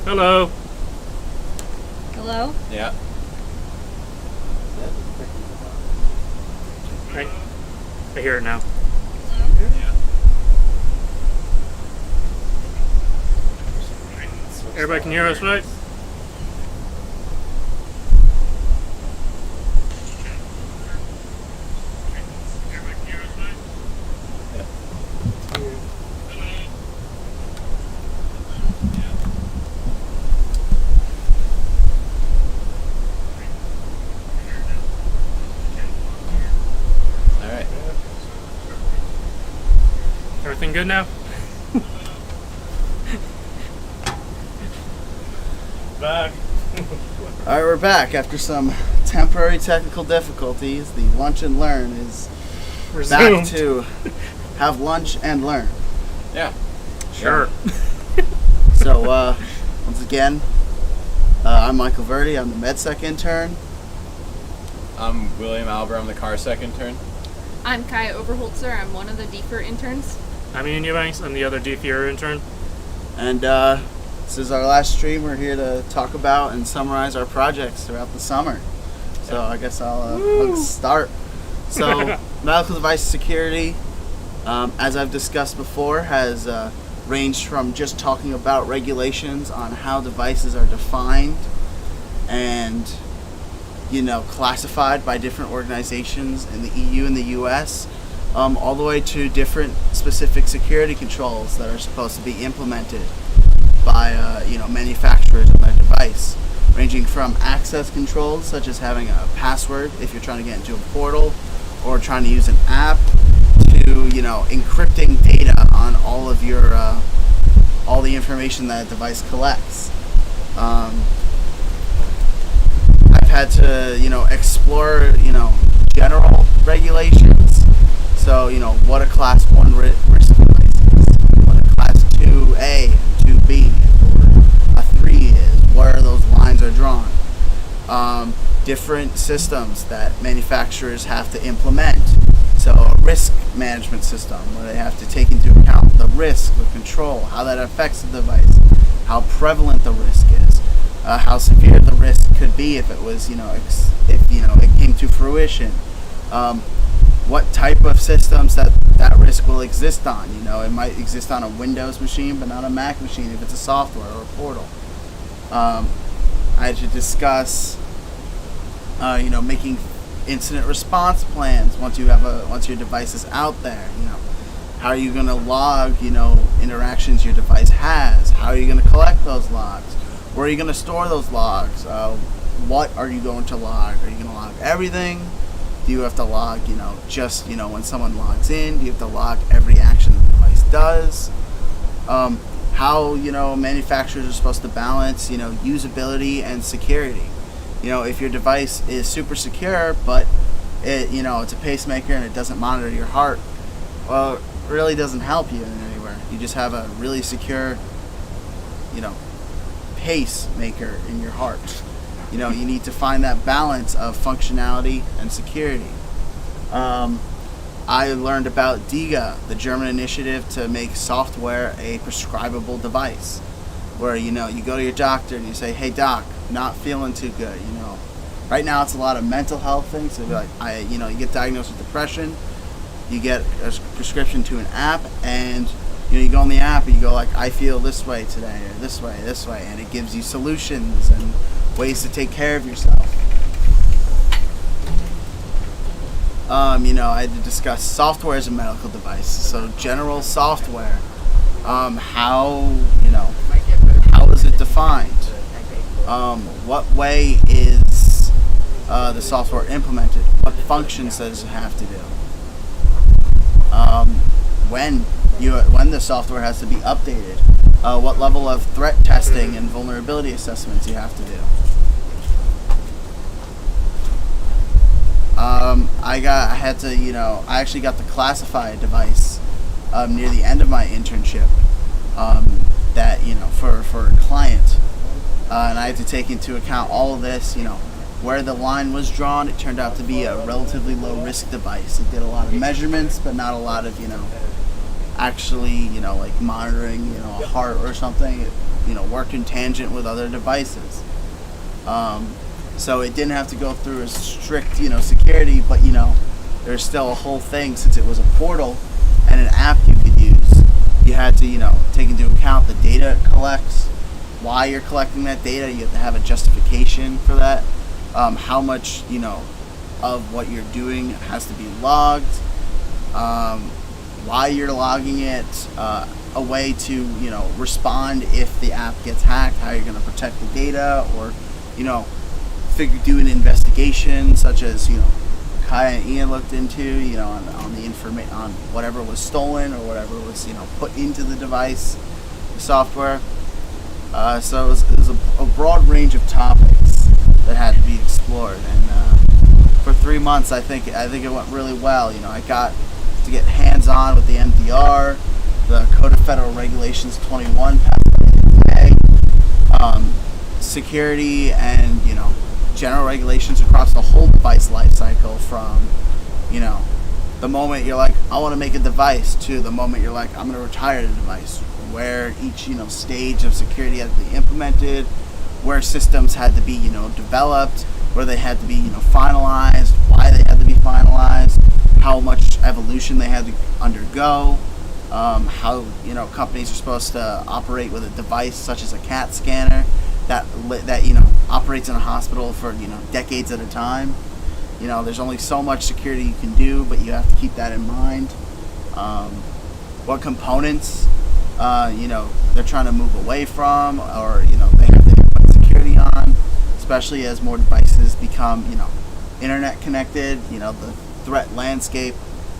Hello. Hello? Yeah. I hear it now. Yeah. Everybody can hear us, right? Everything good now? Back. All right, we're back after some temporary technical difficulties. The lunch and learn is Resumed. back to have lunch and learn. Yeah. Sure. So once again, I'm Michael Verdi. I'm the MedSec intern. I'm William Alber. I'm the CARSec intern. I'm Kaya Overholtzer. I'm one of the deeper interns. I'm Ian Eubanks. I'm the other DFR intern. And this is our last stream. We're here to talk about and summarize our projects throughout the summer. So I guess I'll start. So medical device security, as I've discussed before, has ranged from just talking about regulations on how devices are defined and classified by different organizations in the EU and the US, all the way to different specific security controls that are supposed to be implemented by manufacturers of their device, ranging from access controls such as having a password if you're trying to get into a portal or trying to use an app, to encrypting data on all of your all the information that a device collects. I've had to explore general regulations. So, what a class 1 risk device is, what a class 2A, 2B, or a 3 is, where those lines are drawn. Different systems that manufacturers have to implement. So, a risk management system where they have to take into account the risk, the control, how that affects the device, how prevalent the risk is, how severe the risk could be if it was, if it came to fruition. What type of systems that risk will exist on. It might exist on a Windows machine, but not a Mac machine if it's a software or a portal. I had to discuss, making incident response plans once your device is out there. How are you going to log, interactions your device has? How are you going to collect those logs? Where are you going to store those logs? What are you going to log? Are you going to log everything? Do you have to log, just, when someone logs in? Do you have to log every action the device does? How, manufacturers are supposed to balance, usability and security. If your device is super secure, but it's a pacemaker and it doesn't monitor your heart, well, it really doesn't help you in anywhere. You just have a really secure, pacemaker in your heart. You need to find that balance of functionality and security. I learned about DIGA, the German initiative to make software a prescribable device, where you go to your doctor and you say, "Hey doc, not feeling too good." Right now it's a lot of mental health things. So you get diagnosed with depression, you get a prescription to an app, and you go on the app and you go like, "I feel this way today," or this way, and it gives you solutions and ways to take care of yourself. I had to discuss software as a medical device. So general software, how is it defined? What way is the software implemented? What functions does it have to do? When the software has to be updated? What level of threat testing and vulnerability assessments you have to do? I actually got to classify a device near the end of my internship that for a client, and I had to take into account all of this. Where the line was drawn, it turned out to be a relatively low risk device. It did a lot of measurements, but not a lot of actually, like monitoring, a heart or something. It, worked in tangent with other devices. So it didn't have to go through a strict, security, but, there's still a whole thing since it was a portal and an app you could use. You had to, take into account the data it collects, why you're collecting that data. You have to have a justification for that. How much, of what you're doing has to be logged, why you're logging it, a way to, respond if the app gets hacked, how you're going to protect the data, or, do an investigation such as, Kaya and Ian looked into, on the on whatever was stolen or whatever was, put into the device, the software. So it was a broad range of topics that had to be explored, and for 3 months, I think it went really well. I got to get hands-on with the MDR, the Code of Federal Regulations 21 passed today, security, and general regulations across the whole device lifecycle, from the moment you're like, I want to make a device, to the moment you're like, I'm going to retire the device, where each stage of security had to be implemented, where systems had to be developed, where they had to be finalized, why they had to be finalized, how much evolution they had to undergo, how companies are supposed to operate with a device such as a CAT scanner that operates in a hospital for decades at a time. There's only so much security you can do, but you have to keep that in mind. What components they're trying to move away from, or they have to put security on, especially as more devices become internet connected. The threat landscape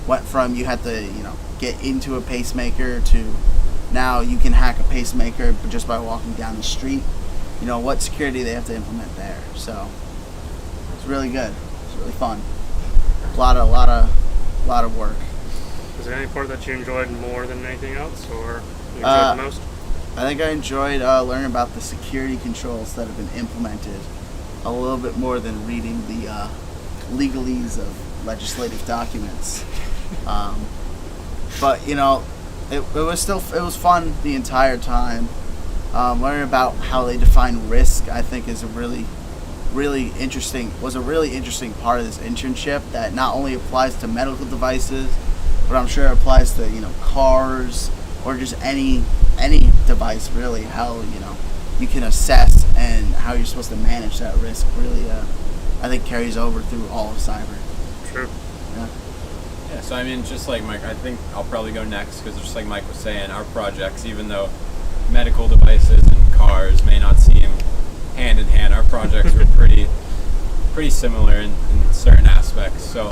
went from you had to get into a pacemaker to now you can hack a pacemaker just by walking down the street. What security they have to implement there. So it's really good. It's really fun. A lot of work. Was there any part that you enjoyed more than anything else, or you enjoyed the most? I think I enjoyed learning about the security controls that have been implemented a little bit more than reading the legalese of legislative documents. But it was fun the entire time. Learning about how they define risk, I think, is a really interesting part of this internship that not only applies to medical devices, but I'm sure it applies to cars, or just any device really. How you can assess and how you're supposed to manage that risk really, I think, carries over through all of cyber. True. Yeah, so just like Mike, I think I'll probably go next, because just like Mike was saying, our projects, even though medical devices and cars may not seem hand in hand, our projects were pretty similar in certain aspects. So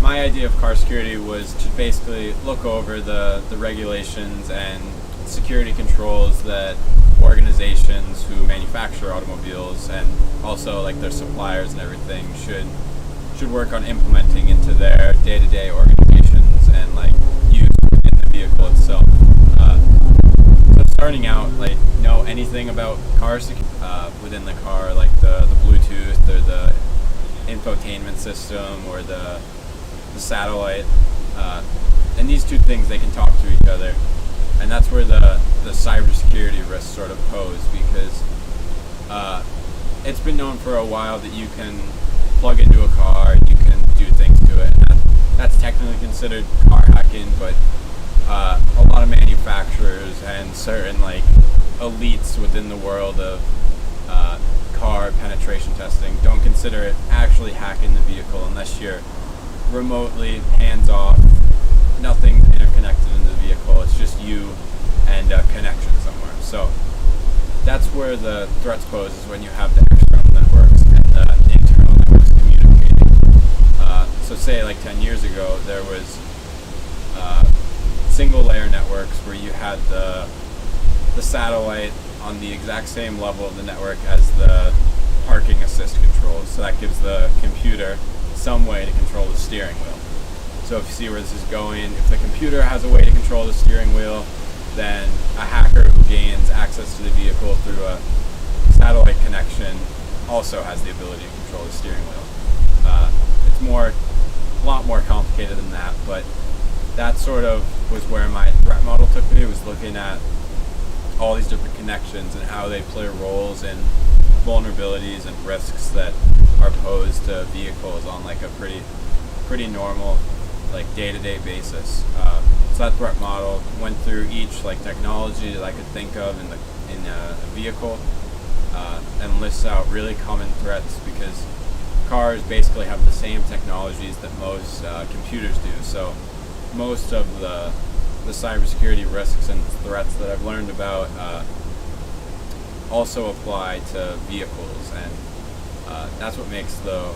my idea of car security was to basically look over the regulations and security controls that organizations who manufacture automobiles, and also like their suppliers and everything, should work on implementing into their day-to-day organizations and like use in the vehicle itself. So starting out, like, know anything about car security within the car, like the Bluetooth or the infotainment system or the satellite, and these two things, they can talk to each other, and that's where the cybersecurity risks sort of pose, because it's been known for a while that you can plug into a car and you can do things to it, and that's technically considered car hacking, but a lot of manufacturers and certain like elites within the world of car penetration testing don't consider it actually hacking the vehicle unless you're remotely hands-off, nothing's interconnected in the vehicle, it's just you and a connection somewhere. So that's where the threats pose, is when you have the external networks and the internal networks communicating. So say like 10 years ago, there was single layer networks where you had the satellite on the exact same level of the network as the parking assist controls. So that gives the computer some way to control the steering wheel. So if you see where this is going, if the computer has a way to control the steering wheel, then a hacker who gains access to the vehicle through a satellite connection also has the ability to control the steering wheel. It's a lot more complicated than that, but that sort of was where my threat model took me, was looking at all these different connections and how they play roles in vulnerabilities and risks that are posed to vehicles on like a pretty normal like day-to-day basis. So that threat model went through each like technology that I could think of in a vehicle, and lists out really common threats, because cars basically have the same technologies that most computers do. So most of the cybersecurity risks and threats that I've learned about also apply to vehicles, and that's what makes the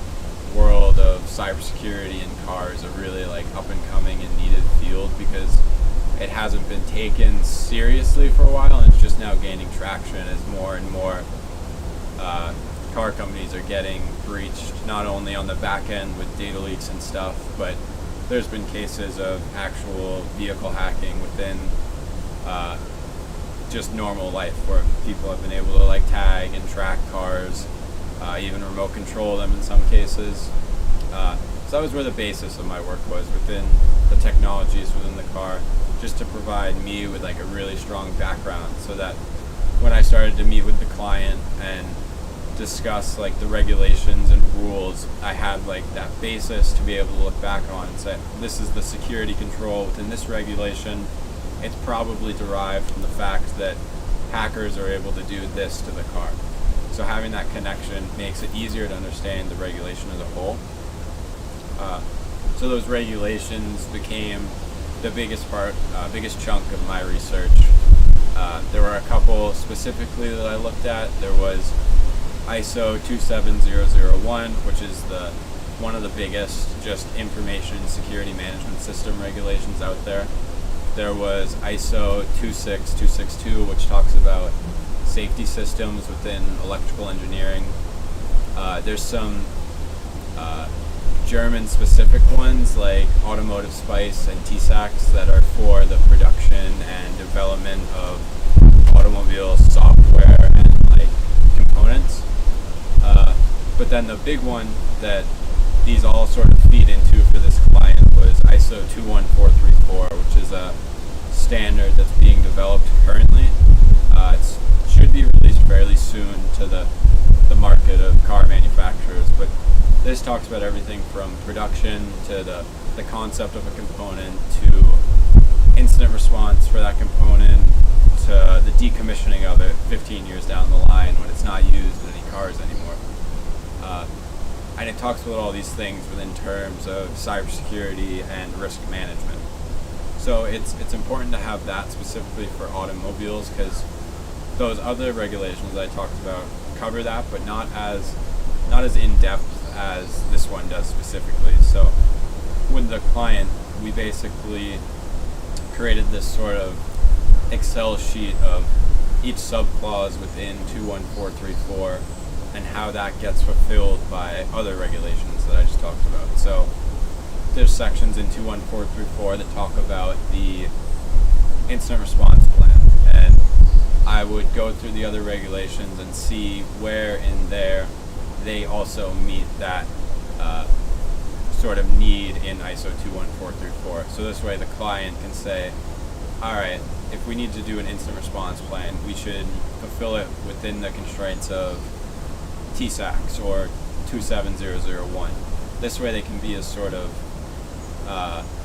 world of cybersecurity in cars a really like up and coming and needed field, because it hasn't been taken seriously for a while, and it's just now gaining traction as more and more car companies are getting breached, not only on the back end with data leaks and stuff, but there's been cases of actual vehicle hacking within just normal life, where people have been able to like tag and track cars, even remote control them in some cases. So that was where the basis of my work was, within the technologies within the car, just to provide me with like a really strong background, so that when I started to meet with the client and discuss like the regulations and rules, I had like that basis to be able to look back on and say, this is the security control within this regulation. It's probably derived from the fact that hackers are able to do this to the car. So having that connection makes it easier to understand the regulation as a whole. So those regulations became the biggest chunk of my research. There were a couple specifically that I looked at. There was ISO 27001, which is one of the biggest just information security management system regulations out there. There was ISO 26262, which talks about safety systems within electrical engineering. There's some German-specific ones like Automotive Spice and TSACs that are for the production and development of automobile software and like components. But then the big one that these all sort of feed into for this client was ISO 21434, which is a standard that's being developed currently. It should be released fairly soon to the market of car manufacturers, but this talks about everything from production to the concept of a component, to incident response for that component, to the decommissioning of it 15 years down the line when it's not used in any cars anymore. And it talks about all these things within terms of cybersecurity and risk management. So it's important to have that specifically for automobiles, because those other regulations I talked about cover that, but not as in-depth as this one does specifically. So with the client, we basically created this sort of Excel sheet of each subclause within 21434 and how that gets fulfilled by other regulations that I just talked about. So there's sections in 21434 that talk about the incident response plan, and I would go through the other regulations and see where in there they also meet that sort of need in ISO 21434. So this way the client can say, all right, if we need to do an incident response plan, we should fulfill it within the constraints of TSACs or 27001. This way they can be as sort of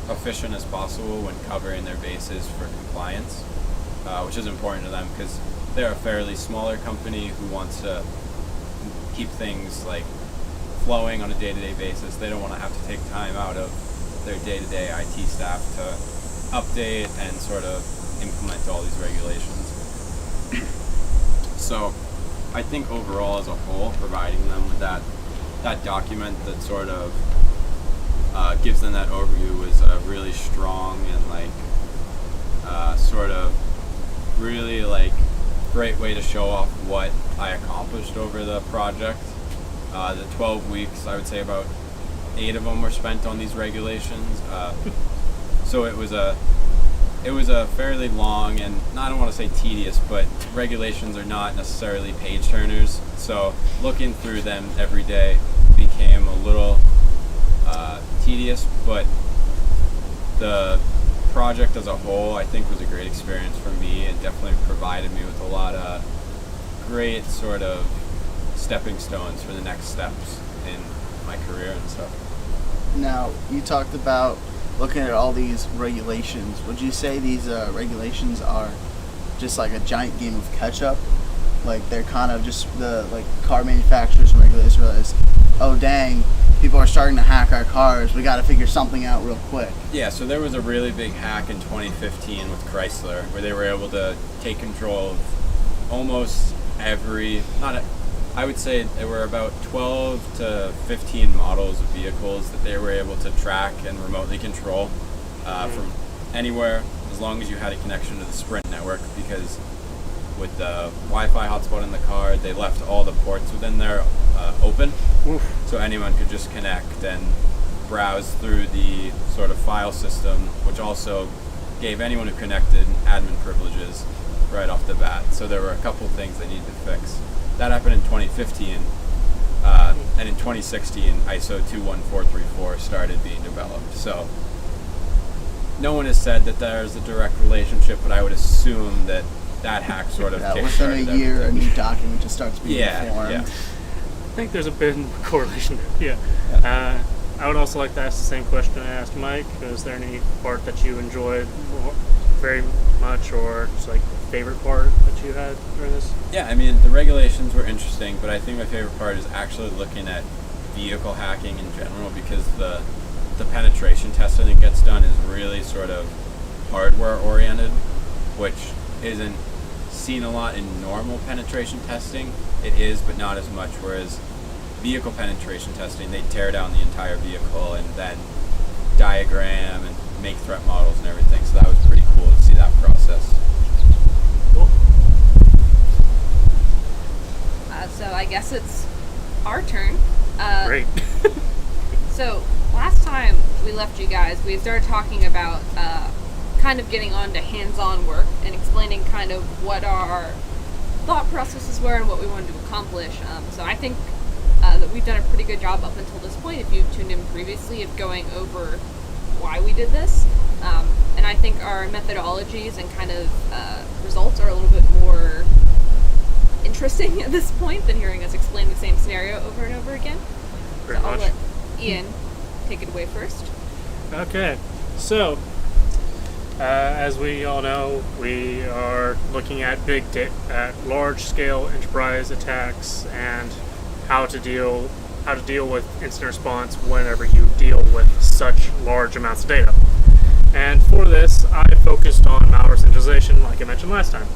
efficient as possible when covering their bases for compliance, which is important to them because they're a fairly smaller company who wants to keep things like flowing on a day-to-day basis. They don't want to have to take time out of their day-to-day IT staff to update and sort of implement all these regulations. So I think overall as a whole, providing them with that document that sort of gives them that overview was a really strong and like sort of really like great way to show off what I accomplished over the project. The 12 weeks, I would say about 8 of them were spent on these regulations. So it was a fairly long and I don't want to say tedious, but regulations are not necessarily page turners. So looking through them every day became a little tedious, but the project as a whole, I think, was a great experience for me and definitely provided me with a lot of great sort of stepping stones for the next steps in my career and stuff. Now, you talked about looking at all these regulations. Would you say these regulations are just like a giant game of catch-up? Like they're kind of just the car manufacturers and regulators realize, oh dang, people are starting to hack our cars. We got to figure something out real quick. Yeah, so there was a really big hack in 2015 with Chrysler where they were able to take control of almost every, I would say there were about 12 to 15 models of vehicles that they were able to track and remotely control from anywhere, as long as you had a connection to the Sprint network, because with the Wi-Fi hotspot in the car, they left all the ports within there open. Oof. So anyone could just connect and browse through the sort of file system, which also gave anyone who connected admin privileges right off the bat. So there were a couple things they needed to fix. That happened in 2015, and in 2016, ISO 21434 started being developed. So no one has said that there's a direct relationship, but I would assume that hack sort of within a year, a new document just starts being formed. Yeah. I think there's a bit of correlation there. Yeah. I would also like to ask the same question I asked Mike. Is there any part that you enjoyed very much, or just like favorite part that you had during this? Yeah, I mean, the regulations were interesting, but I think my favorite part is actually looking at vehicle hacking in general, because the penetration testing that gets done is really sort of hardware oriented, which isn't seen a lot in normal penetration testing. It is, but not as much, whereas vehicle penetration testing, they tear down the entire vehicle and then diagram and make threat models and everything. So that was pretty cool to see that process. Cool. So I guess it's our turn. Great. So last time we left you guys, we started talking about kind of getting on to hands-on work and explaining kind of what our thought processes were and what we wanted to accomplish. So I think that we've done a pretty good job up until this point, if you tuned in previously, of going over why we did this. And I think our methodologies and kind of results are a little bit more interesting at this point than hearing us explain the same scenario over and over again. Pretty so I'll much. let Ian take it away first. Okay, so as we all know, we are looking at large-scale enterprise attacks and how to deal with incident response whenever you deal with such large amounts of data. And for this, I focused on malware centralization, like I mentioned last time.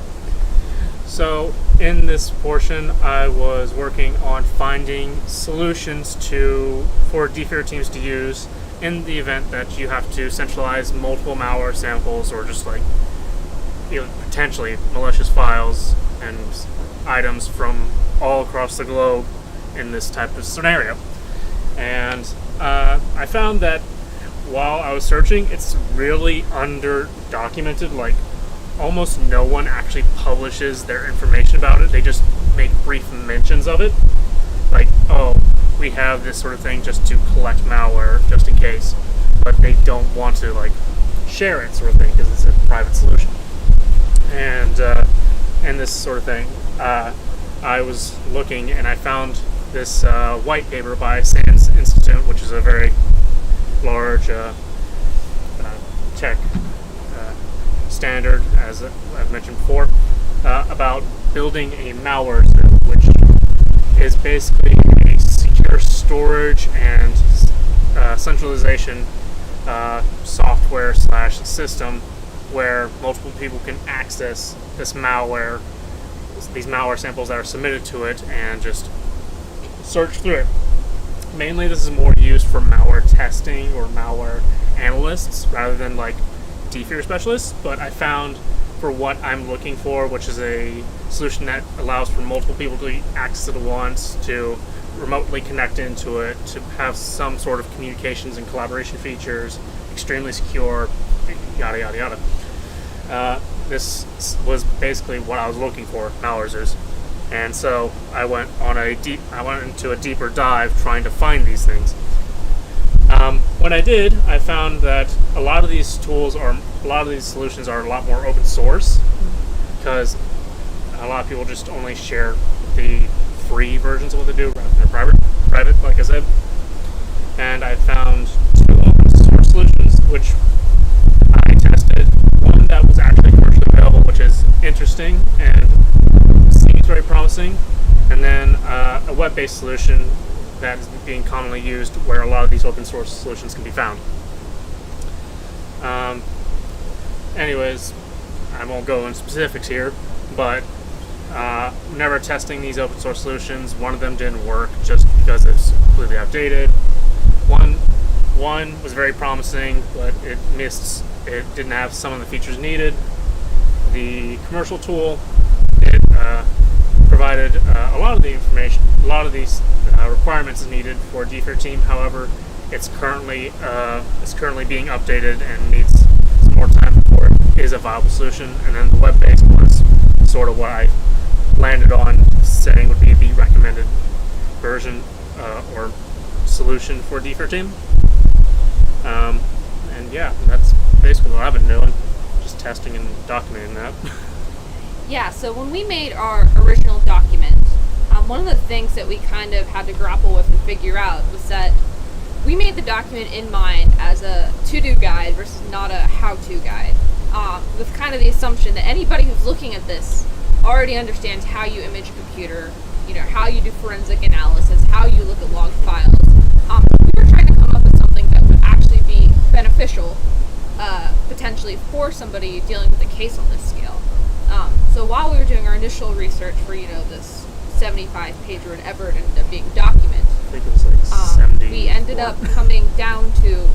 So in this portion, I was working on finding solutions for DFIR teams to use in the event that you have to centralize multiple malware samples, or just like potentially malicious files and items from all across the globe in this type of scenario. And I found that while I was searching, it's really under-documented. Like, almost no one actually publishes their information about it. They just make brief mentions of it. Like, oh, we have this sort of thing just to collect malware, just in case. But they don't want to, like, share it, sort of thing, because it's a private solution. And this sort of thing, I was looking and I found this white paper by SANS Institute, which is a very large tech standard, as I've mentioned before, about building a malware suit, which is basically a secure storage and centralization software / system where multiple people can access this malware, these malware samples that are submitted to it, and just search through it. Mainly this is more used for malware testing or malware analysts rather than like DFIR specialists, but I found for what I'm looking for, which is a solution that allows for multiple people to access it at once, to remotely connect into it, to have some sort of communications and collaboration features, extremely secure, yada yada yada. This was basically what I was looking for, malwares is. And so I went into a deeper dive trying to find these things. when I did, I found that a lot of these solutions are a lot more open source, because a lot of people just only share the free versions of what they do rather than private, like I said. And I found 2 open source solutions, which I tested. One that was actually commercially available, which is interesting and seems very promising, and then a web-based solution that is being commonly used where a lot of these open source solutions can be found. Anyways, I won't go into specifics here, but whenever testing these open source solutions, one of them didn't work just because it's completely outdated. One was very promising, but it didn't have some of the features needed. The commercial tool, it provided a lot of the information, a lot of these requirements needed for a defect team. However, it's currently being updated and needs some more time before it is a viable solution. And then the web-based was sort of what I landed on saying would be the recommended version or solution for defect team. And yeah, that's basically what I've been doing, just testing and documenting that. Yeah, so when we made our original document, one of the things that we kind of had to grapple with and figure out was that we made the document in mind as a to-do guide versus not a how-to guide, with kind of the assumption that anybody who's looking at this already understands how you image a computer, how you do forensic analysis, how you look at log files. We were trying to come up with something that would actually be beneficial, potentially for somebody dealing with a case on this scale. So while we were doing our initial research for, this 75-page or whatever it ended up being document, I think it was like 70. We ended up coming down to,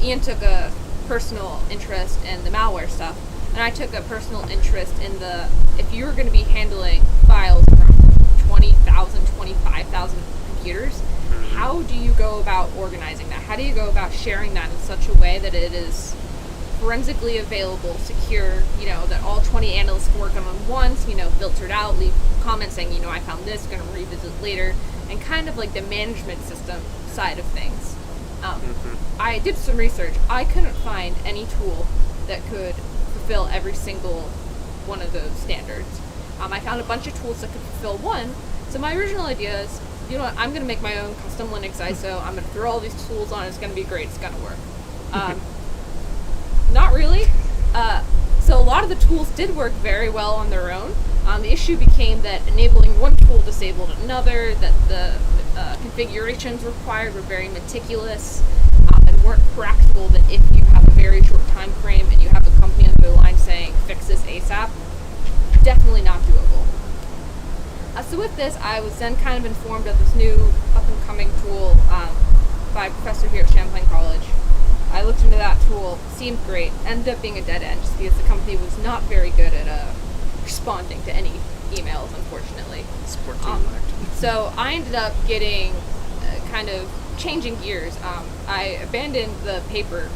Ian took a personal interest in the malware stuff, and I took a personal interest in if you were going to be handling files from 20,000, 25,000 computers, how do you go about organizing that? How do you go about sharing that in such a way that it is forensically available, secure, that all 20 analysts can work on once, filtered out, leave comments saying, I found this, going to revisit later, and kind of like the management system side of things. I did some research. I couldn't find any tool that could fulfill every single one of those standards. I found a bunch of tools that could fulfill one, so my original idea is, I'm going to make my own custom Linux ISO, I'm going to throw all these tools on, it's going to be great, it's going to work. Not really. So a lot of the tools did work very well on their own. The issue became that enabling one tool disabled another, that the configurations required were very meticulous and weren't practical, that if you have a very short time frame and you have a company on the line saying, fix this ASAP, definitely not doable. So with this, I was then kind of informed of this new up-and-coming tool by a professor here at Champlain College. I looked into that tool, seemed great, ended up being a dead end just because the company was not very good at responding to any emails, unfortunately. Support team lacked. So I ended up getting kind of changing gears. I abandoned the paper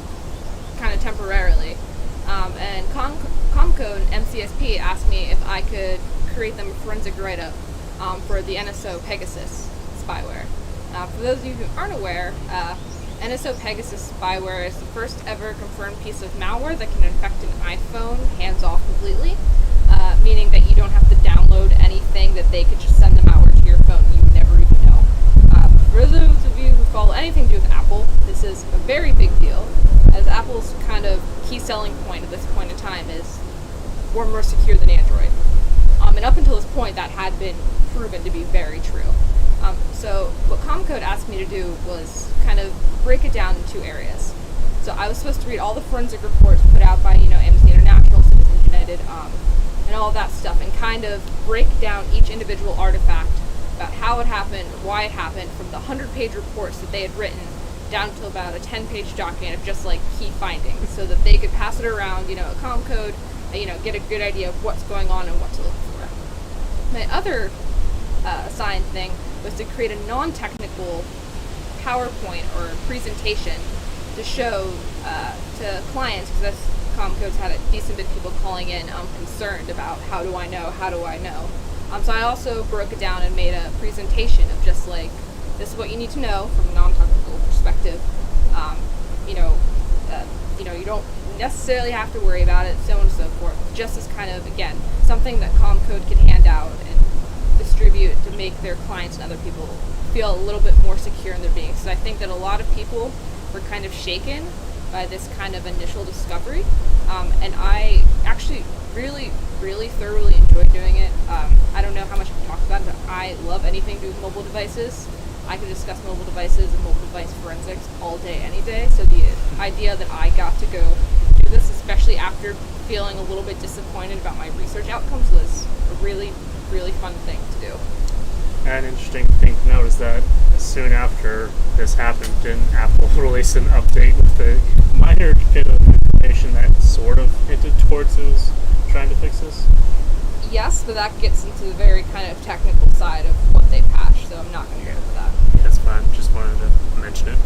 kind of temporarily, and ComCode and MCSP asked me if I could create them a forensic write-up for the Nso Pegasus Spyware. For those of you who aren't aware, Nso Pegasus Spyware is the first ever confirmed piece of malware that can infect an iPhone hands-off completely, meaning that you don't have to download anything, that they could just send the malware to your phone and you would never even know. For those of you who follow anything to do with Apple, this is a very big deal, as Apple's kind of key selling point at this point in time is we're more secure than Android. And up until this point, that had been proven to be very true. So what ComCode asked me to do was kind of break it down in 2 areas. So I was supposed to read all the forensic reports put out by, Amnesty International, Citizens United, and all that stuff, and kind of break down each individual artifact about how it happened, why it happened, from the 100-page reports that they had written down to about a 10-page document of just like key findings, so that they could pass it around, a ComCode, get a good idea of what's going on and what to look for. My other assigned thing was to create a non-technical PowerPoint or presentation to show to clients, because ComCode's had a decent bit of people calling in concerned about how do I know. So I also broke it down and made a presentation of just like, this is what you need to know from a non-technical perspective. you know, you don't necessarily have to worry about it, so on and so forth. Just as kind of, again, something that ComCode can hand out and distribute to make their clients and other people feel a little bit more secure in their being. So I think that a lot of people were kind of shaken by this kind of initial discovery, and I actually really, really thoroughly enjoyed doing it. I don't know how much I've talked about it, but I love anything to do with mobile devices. I can discuss mobile devices and mobile device forensics all day, any day. So the idea that I got to go do this, especially after feeling a little bit disappointed about my research outcomes, was a really, really fun thing to do. An interesting thing to note is that soon after this happened, didn't Apple release an update with a minor bit of information that sort of hinted towards it was trying to fix this? Yes, but that gets into the very kind of technical side of what they patched, so I'm not going to go into that. That's fine. Just wanted to mention it.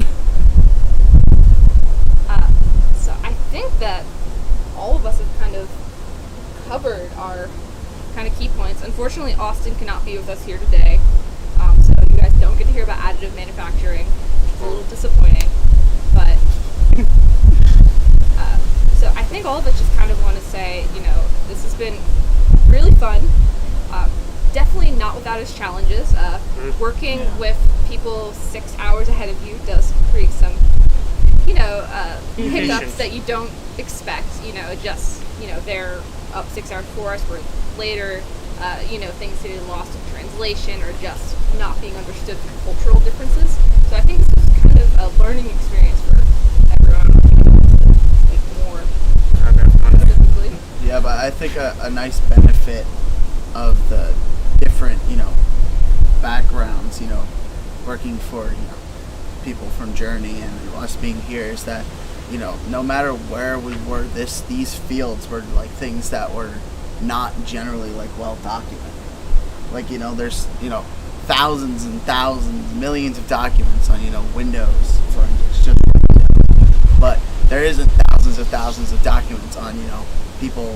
So I think that all of us have kind of covered our kind of key points. Unfortunately, Austin cannot be with us here today, so you guys don't get to hear about additive manufacturing. It's a little disappointing, but so I think all of us just kind of want to say, this has been really fun. Definitely not without its challenges. Working with people 6 hours ahead of you does create some, hiccups that you don't expect. They're up 6 hours before us, we're later. Things getting lost in translation or just not being understood through cultural differences. So I think this is kind of a learning experience for everyone. More specifically. Yeah, but I think a nice benefit of the different, backgrounds, working for, people from Journey and us being here is that, no matter where we were, these fields were like things that were not generally like well documented. Like, there's, thousands and thousands, millions of documents on, Windows forensics, just, but there isn't thousands of documents on, people,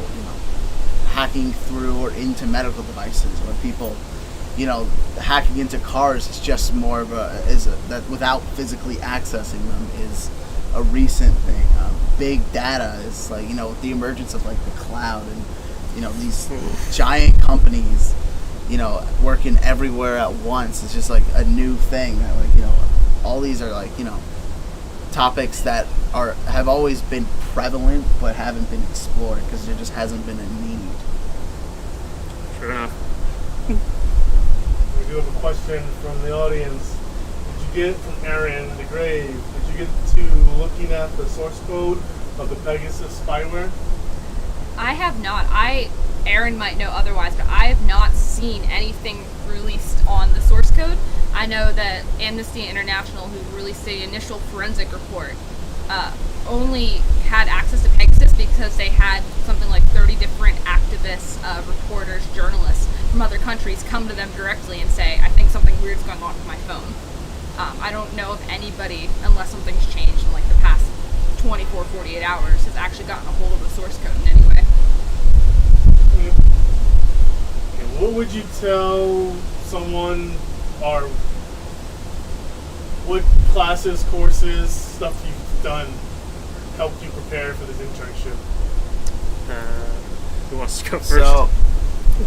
hacking through or into medical devices, or people, hacking into cars is just more of that without physically accessing them is a recent thing. Big data is like, with the emergence of like the cloud and, these giant companies, working everywhere at once. It's just like a new thing that all these are like, topics that have always been prevalent but haven't been explored because there just hasn't been a need. True enough. We do have a question from the audience. Did you get from Aaron the Grave? Did you get to looking at the source code of the Pegasus spyware? I have not. Aaron might know otherwise, but I have not seen anything released on the source code. I know that Amnesty International, who released the initial forensic report, only had access to Pegasus because they had something like 30 different activists, reporters, journalists from other countries come to them directly and say, I think something weird's going on with my phone. I don't know if anybody, unless something's changed in like the past 24, 48 hours, has actually gotten a hold of the source code in any way. And what would you tell someone, or what classes, courses, stuff you've done helped you prepare for this internship? Who wants to go first? So,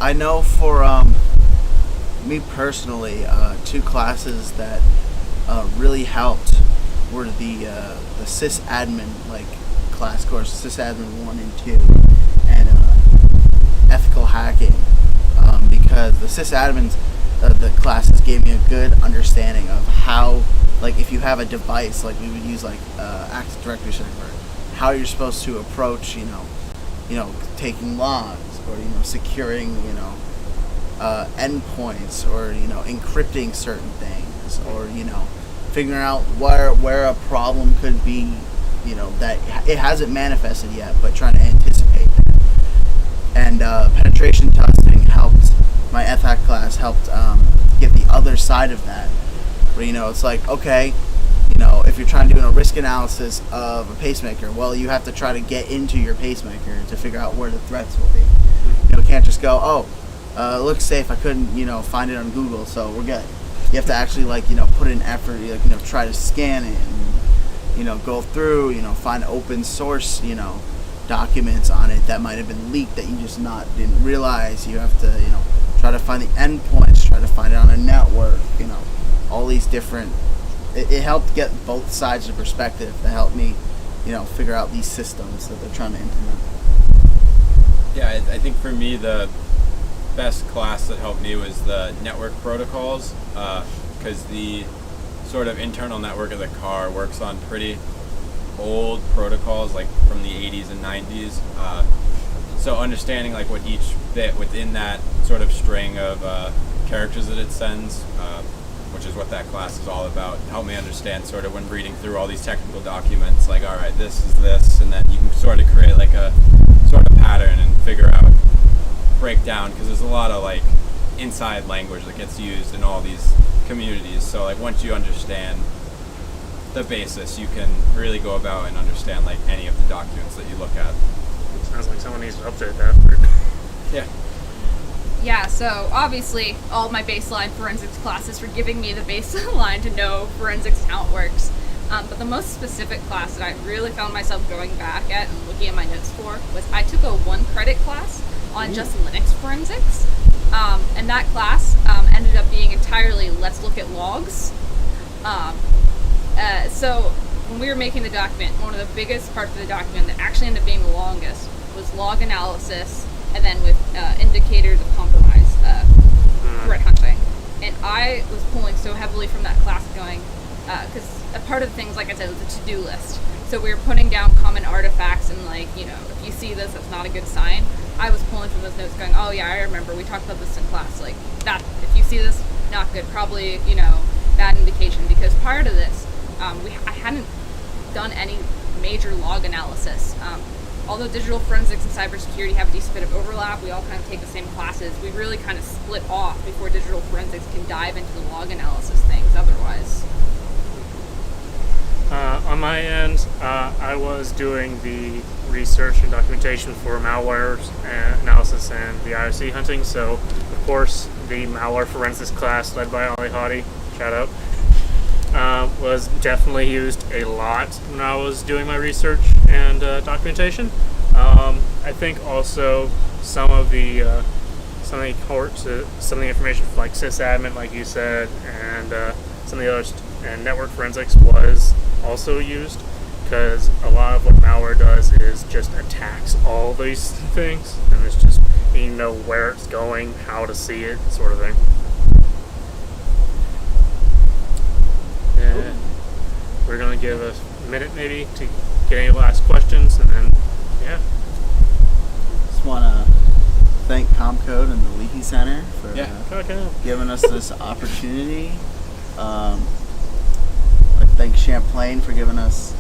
I know for me personally, two classes that really helped were the sysadmin class course, sysadmin 1 and 2, and ethical hacking, because the sysadmins the classes gave me a good understanding of how, if you have a device, we would use Active Directory server, how you're supposed to approach, taking logs, or securing, endpoints, or encrypting certain things, or figuring out where a problem could be, that it hasn't manifested yet, but trying to anticipate that. And penetration testing helped. My ETHAC class helped get the other side of that, where it's like, okay, if you're trying to do a risk analysis of a pacemaker, well, you have to try to get into your pacemaker to figure out where the threats will be. You can't just go, it looks safe, I couldn't find it on Google, so we're good. You have to actually put in effort, try to scan it, go through, find open source, documents on it that might have been leaked that you just didn't realize. You have to, try to find the endpoints, try to find it on a network, all these different. It helped get both sides of the perspective. That helped me, figure out these systems that they're trying to implement. Yeah, I think for me the best class that helped me was the network protocols, because the sort of internal network of the car works on pretty old protocols, like from the 80s and 90s. So understanding like what each bit within that sort of string of characters that it sends, which is what that class is all about, helped me understand sort of when reading through all these technical documents, like, all right, this is this, and then you can sort of create like a sort of pattern and figure out, break down, because there's a lot of like inside language that gets used in all these communities. So like once you understand the basis, you can really go about and understand like any of the documents that you look at. Sounds like someone needs to update that. Yeah. Yeah, so obviously all my baseline forensics classes were giving me the baseline to know forensics and how it works. But the most specific class that I really found myself going back at and looking at my notes for was I took a 1-credit class on just Linux forensics. And that class ended up being entirely let's look at logs. So when we were making the document, one of the biggest parts of the document that actually ended up being the longest was log analysis, and then with indicators of compromise, threat hunting. And I was pulling so heavily from that class going, because a part of things, like I said, was a to-do list. So we were putting down common artifacts and like, if you see this, that's not a good sign. I was pulling from those notes going, oh yeah, I remember, we talked about this in class, like that, if you see this, not good, probably, bad indication, because prior to this, I hadn't done any major log analysis. Although digital forensics and cybersecurity have a decent bit of overlap, we all kind of take the same classes, we really kind of split off before digital forensics can dive into the log analysis things otherwise. On my end, I was doing the research and documentation for malware analysis and the IOC hunting, so of course the malware forensics class led by Ollie Hottie, shout out, was definitely used a lot when I was doing my research and documentation. I think also some of the information from like sysadmin, like you said, and some of the others, and network forensics was also used, because a lot of what malware does is just attacks all these things, and it's just you know where it's going, how to see it, sort of thing. And we're gonna give a minute maybe to get any last questions, and then yeah. Just want to thank ComCode and the Leahy Center for giving us this opportunity. I thank Champlain for giving us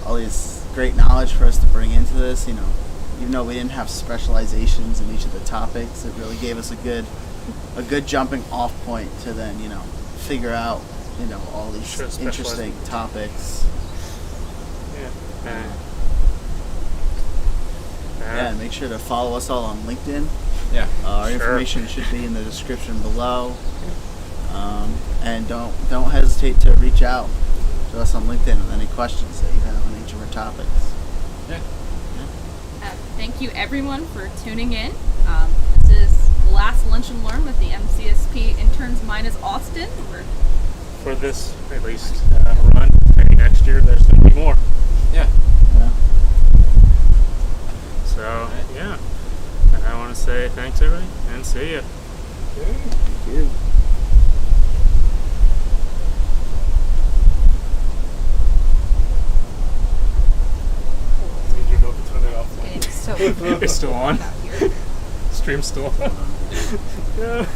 all this great knowledge for us to bring into this. Even though we didn't have specializations in each of the topics, it really gave us a good jumping off point to then figure out all these interesting topics. Yeah, make sure to follow us all on LinkedIn. Yeah. Our information should be in the description below. And don't hesitate to reach out to us on LinkedIn with any questions that you have on each of our topics. Yeah. Thank you everyone for tuning in. This is the last Lunch and Learn with the MCSP interns minus Austin. For this, at least, run, maybe next year there's going to be more. Yeah. So, yeah. And I want to say thanks, everybody, and see ya. Thank you. Need your note to turn it off. It's so It's still on. out here. Stream's still on. Yeah.